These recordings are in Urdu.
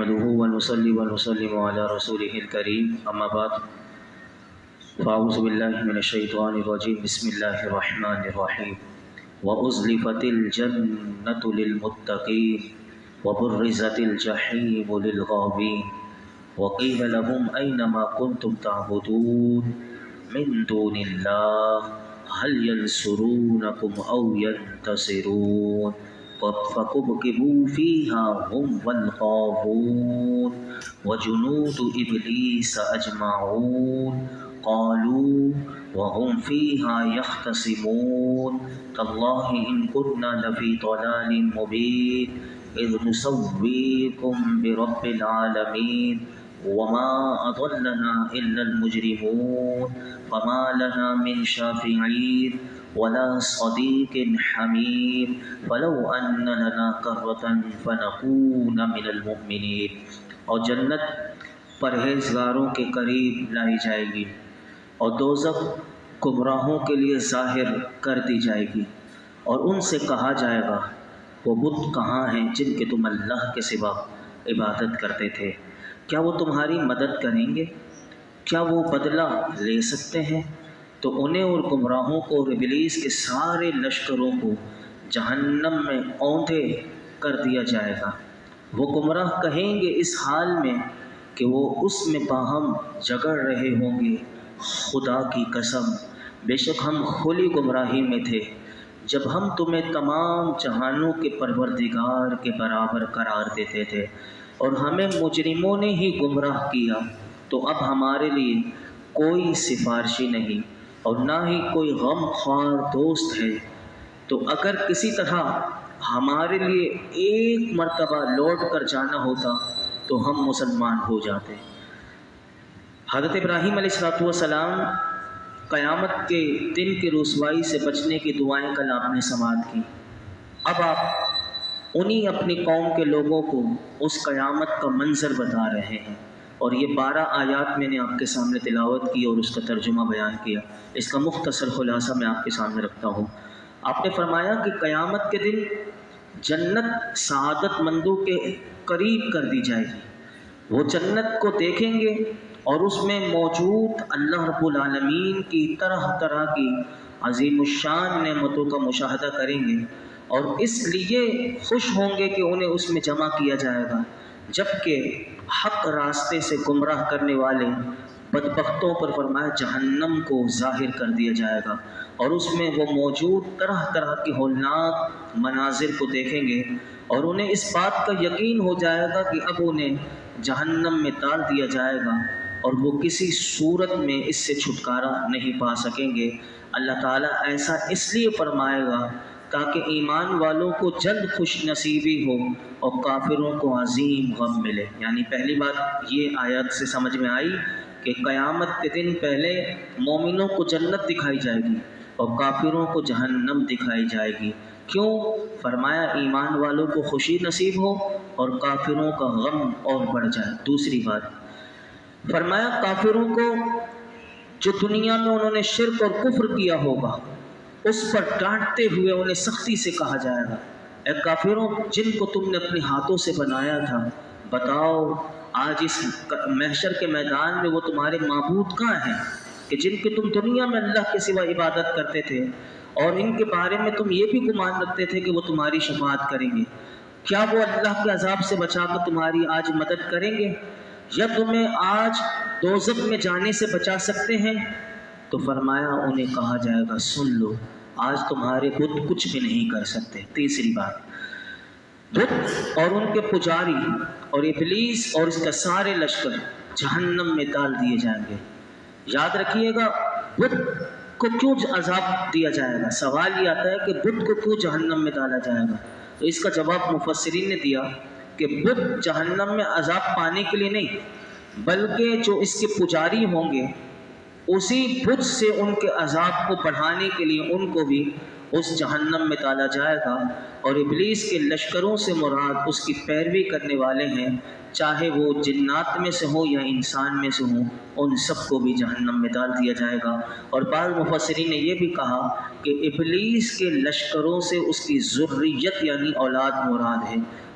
نحمده ونصلي ونسلم على رسوله الكريم أما بعد فأعوذ بالله من الشيطان الرجيم بسم الله الرحمن الرحيم وأزلفت الجنة للمتقين وبرزت الجحيم للغاوين وقيل لهم أين ما كنتم تعبدون من دون الله هل ينصرونكم أو ينتصرون فكبكبوا فيها هم والغاوون وجنود إبليس أجمعون قالوا وهم فيها يختصمون تالله إن كنا لفي ضلال مبين إذ نسويكم برب العالمين وما أضلنا إلا المجرمون فما لنا من شافعين ولا صديق حميم فلو أن لنا كرة فنكون من المؤمنين. اور جنت پرہیزگاروں کے قریب لائی جائے گی اور دوزخ گمراہوں کے لیے ظاہر کر دی جائے گی، اور ان سے کہا جائے گا وہ بت کہاں ہیں جن کے تم اللہ کے سوا عبادت کرتے تھے؟ کیا وہ تمہاری مدد کریں گے؟ کیا وہ بدلہ لے سکتے ہیں؟ تو انہیں اور گمراہوں کو اور ابلیس کے سارے لشکروں کو جہنم میں اوندھے کر دیا جائے گا۔ وہ گمراہ کہیں گے اس حال میں کہ وہ اس میں باہم جگڑ رہے ہوں گے، خدا کی قسم بے شک ہم کھلی گمراہی میں تھے جب ہم تمہیں تمام جہانوں کے پروردگار کے برابر قرار دیتے تھے، اور ہمیں مجرموں نے ہی گمراہ کیا، تو اب ہمارے لیے کوئی سفارشی نہیں اور نہ ہی کوئی غم خوار دوست ہے۔ تو اگر کسی طرح ہمارے لیے ایک مرتبہ لوٹ کر جانا ہوتا تو ہم مسلمان ہو جاتے۔ حضرت ابراہیم علیہ السلام قیامت کے دن کی رسوائی سے بچنے کی دعائیں کل آپ نے سماعت کی۔ اب آپ انہی اپنی قوم کے لوگوں کو اس قیامت کا منظر بتا رہے ہیں، اور یہ 12 آیات میں نے آپ کے سامنے تلاوت کی اور اس کا ترجمہ بیان کیا۔ اس کا مختصر خلاصہ میں آپ کے سامنے رکھتا ہوں۔ آپ نے فرمایا کہ قیامت کے دن جنت سعادت مندوں کے قریب کر دی جائے گی، وہ جنت کو دیکھیں گے اور اس میں موجود اللہ رب العالمین کی طرح طرح کی عظیم الشان نعمتوں کا مشاہدہ کریں گے، اور اس لیے خوش ہوں گے کہ انہیں اس میں جمع کیا جائے گا، جبکہ حق راستے سے گمراہ کرنے والے بدبختوں پر فرمایا جہنم کو ظاہر کر دیا جائے گا، اور اس میں وہ موجود طرح طرح کے ہولناک مناظر کو دیکھیں گے، اور انہیں اس بات کا یقین ہو جائے گا کہ اب انہیں جہنم میں ڈال دیا جائے گا اور وہ کسی صورت میں اس سے چھٹکارا نہیں پا سکیں گے۔ اللہ تعالیٰ ایسا اس لیے فرمائے گا تاکہ ایمان والوں کو جلد خوش نصیبی ہو اور کافروں کو عظیم غم ملے۔ یعنی پہلی بات یہ آیات سے سمجھ میں آئی کہ قیامت کے دن پہلے مومنوں کو جنت دکھائی جائے گی اور کافروں کو جہنم دکھائی جائے گی۔ کیوں؟ فرمایا ایمان والوں کو خوشی نصیب ہو اور کافروں کا غم اور بڑھ جائے۔ دوسری بات فرمایا کافروں کو جو دنیا میں انہوں نے شرک اور کفر کیا ہوگا اس پر ڈانٹتے ہوئے انہیں سختی سے کہا جائے گا، اے کافروں جن کو تم نے اپنے ہاتھوں سے بنایا تھا، بتاؤ آج اس محشر کے میدان میں وہ تمہارے معبود کہاں ہیں کہ جن کے تم دنیا میں اللہ کے سوا عبادت کرتے تھے، اور ان کے بارے میں تم یہ بھی گمان رکھتے تھے کہ وہ تمہاری شفاعت کریں گے؟ کیا وہ اللہ کے عذاب سے بچا کر تمہاری آج مدد کریں گے یا تمہیں آج دوزخ میں جانے سے بچا سکتے ہیں؟ تو فرمایا انہیں کہا جائے گا سن لو آج تمہارے بت کچھ بھی نہیں کر سکتے۔ تیسری بات بت اور ان کے پجاری اور ابلیس اور اس کا سارے لشکر جہنم میں ڈال دیے جائیں گے۔ یاد رکھیے گا بت کو کیوں عذاب دیا جائے گا؟ سوال یہ آتا ہے کہ بت کو کیوں جہنم میں ڈالا جائے گا؟ تو اس کا جواب مفسرین نے دیا کہ بت جہنم میں عذاب پانے کے لیے نہیں، بلکہ جو اس کے پجاری ہوں گے اسی بت سے ان کے عذاب کو بڑھانے کے لیے ان کو بھی اس جہنم میں ڈالا جائے گا، اور ابلیس کے لشکروں سے مراد اس کی پیروی کرنے والے ہیں، چاہے وہ جنات میں سے ہوں یا انسان میں سے ہوں، ان سب کو بھی جہنم میں ڈال دیا جائے گا۔ اور بعض مفسرین نے یہ بھی کہا کہ ابلیس کے لشکروں سے اس کی ذریت یعنی اولاد مراد ہے،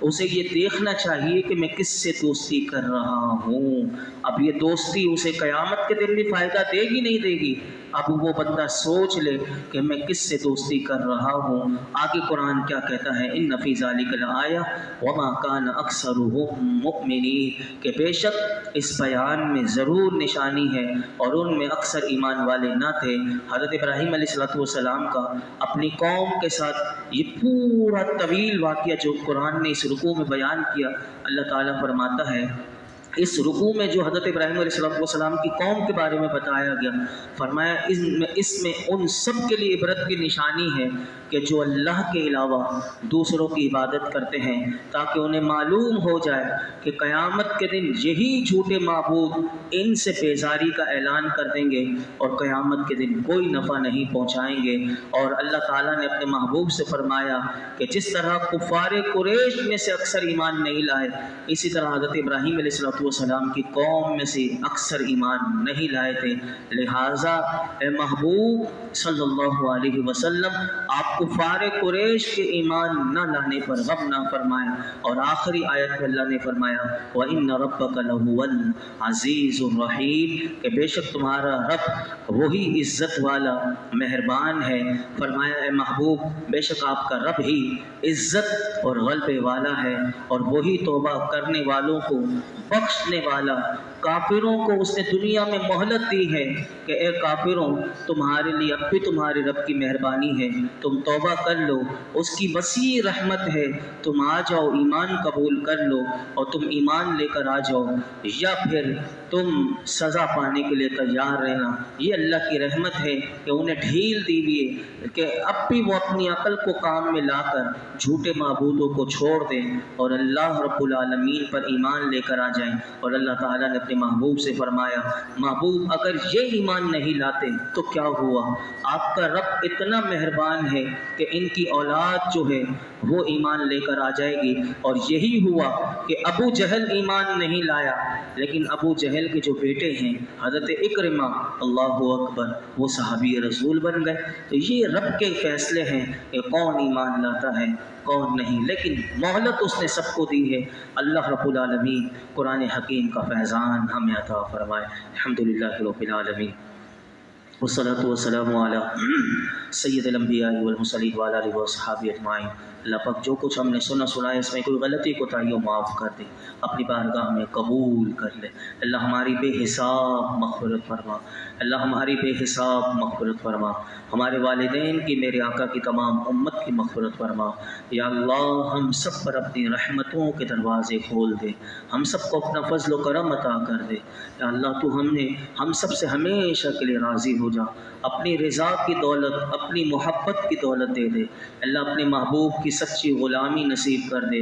اسے یہ دیکھنا چاہیے کہ میں کس سے دوستی کر رہا ہوں۔ اب یہ دوستی اسے قیامت کے دن بھی فائدہ دے گی نہیں دے گی؟ اب وہ بندہ سوچ لے کہ میں کس سے دوستی کر رہا ہوں۔ آگے قرآن کیا کہتا ہے؟ ان فی ذلک لآیہ وما کان اکثرهم مؤمنین، کہ بے شک اس بیان میں ضرور نشانی ہے اور ان میں اکثر ایمان والے نہ تھے۔ حضرت ابراہیم علیہ السلام کا اپنی قوم کے ساتھ یہ پورا طویل واقعہ جو قرآن نے اس رکوع میں بیان کیا، اللہ تعالیٰ فرماتا ہے اس رکوع میں جو حضرت ابراہیم علیہ السلام کی قوم کے بارے میں بتایا گیا، فرمایا اس میں ان سب کے لیے عبرت کی نشانی ہے کہ جو اللہ کے علاوہ دوسروں کی عبادت کرتے ہیں، تاکہ انہیں معلوم ہو جائے کہ قیامت کے دن یہی جھوٹے معبود ان سے بیزاری کا اعلان کر دیں گے اور قیامت کے دن کوئی نفع نہیں پہنچائیں گے۔ اور اللہ تعالیٰ نے اپنے محبوب سے فرمایا کہ جس طرح کفار قریش میں سے اکثر ایمان نہیں لائے، اسی طرح حضرت ابراہیم علیہ السلام کی قوم میں سے اکثر ایمان نہیں لائے تھے۔ لہٰذا اے محبوب صلی اللہ علیہ وسلم، آپ کفار قریش کے ایمان نہ لانے پر غم نہ فرمائیں۔ اور آخری آیت میں اللہ نے فرمایا وَإِنَّ رَبَّكَ لَهُوَ الْعَزِيزُ الرَّحِيمُ، کہ بے شک تمہارا رب وہی عزت والا مہربان ہے۔ فرمایا اے محبوب، بے شک آپ کا رب ہی عزت اور غلبے والا ہے اور وہی توبہ کرنے والوں کو بخشنے والا۔ کافروں کو اس نے دنیا میں مہلت دی ہے کہ اے کافروں، تمہارے لیے اب بھی تمہارے رب کی مہربانی ہے، تم توبہ کر لو، اس کی وسیع رحمت ہے، تم آ جاؤ ایمان قبول کر لو اور تم ایمان لے کر آ جاؤ، یا پھر تم سزا پانے کے لیے تیار رہنا۔ یہ اللہ کی رحمت ہے کہ انہیں ڈھیل دی ہوئی ہے کہ اب بھی وہ اپنی عقل کو کام میں لا کر جھوٹے معبودوں کو چھوڑ دیں اور اللہ رب العالمین پر ایمان لے کر آ جائیں۔ اور اللہ تعالیٰ نے اپنے محبوب سے فرمایا محبوب اگر یہ ایمان نہیں لاتے تو کیا ہوا؟ آپ کا رب اتنا مہربان ہے کہ ان کی اولاد جو ہے وہ ایمان لے کر آ جائے گی۔ اور یہی ہوا کہ ابو جہل ایمان نہیں لایا، لیکن ابو جہل کے جو بیٹے ہیں حضرت اکرمہ، اللہ اکبر، وہ صحابی رسول بن گئے۔ تو یہ رب کے فیصلے ہیں کہ کون ایمان لاتا ہے کون نہیں، لیکن مہلت اس نے سب کو دی ہے۔ اللہ رب العالمین قرآن حکیم کا فیضان ہمیں عطا فرمائے۔ الحمدللہ رب العالمین، والصلاة والسلام علی سید الانبیاء والمرسلین وعلی آلہ وصحبہ اجمعین۔ اللہ پاک جو کچھ ہم نے سنا ہے اس میں کوئی غلطی کوتاہی ہو معاف کر دے، اپنی بارگاہ میں قبول کر لے۔ اللہ ہماری بے حساب مغفرت فرما، اللہ ہماری بے حساب مغفرت فرما، ہمارے والدین کی، میرے آقا کی تمام امت کی مغفرت فرما۔ یا اللہ ہم سب پر اپنی رحمتوں کے دروازے کھول دے، ہم سب کو اپنا فضل و کرم عطا کر دے۔ یا اللہ تو ہم سب سے ہمیشہ کے لیے راضی ہو جا، اپنی رضا کی دولت، اپنی محبت کی دولت دے دے۔ اللہ اپنے محبوب کی سچی غلامی نصیب کر دے،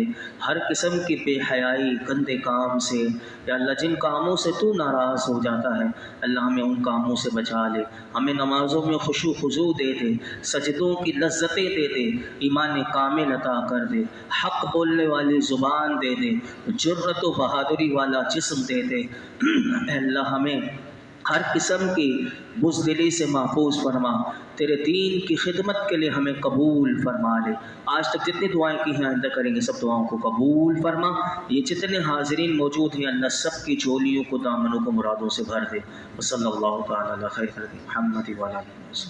ہر قسم کی بے حیائی گندے کام سے، یا اللہ جن کاموں سے تو ناراض ہو جاتا ہے اللہ ہمیں ان کاموں سے بچا لے، ہمیں نمازوں میں خشوع خضوع دے دے، سجدوں کی لذتیں دے دے، ایمان کامل عطا کر دے، حق بولنے والی زبان دے دے، جرت و بہادری والا جسم دے دے۔ اے اللہ ہمیں ہر قسم کی بزدلی سے محفوظ فرما، تیرے دین کی خدمت کے لیے ہمیں قبول فرما لے۔ آج تک جتنی دعائیں کی ہیں آئندہ کریں گے سب دعاؤں کو قبول فرما۔ یہ جتنے حاضرین موجود ہیں اللہ سب کی جھولیوں کو، دامنوں کو مرادوں سے بھر دے۔ وصلی اللہ تعالی علی خیر خلق محمد وعلی آلہ وصحبہ۔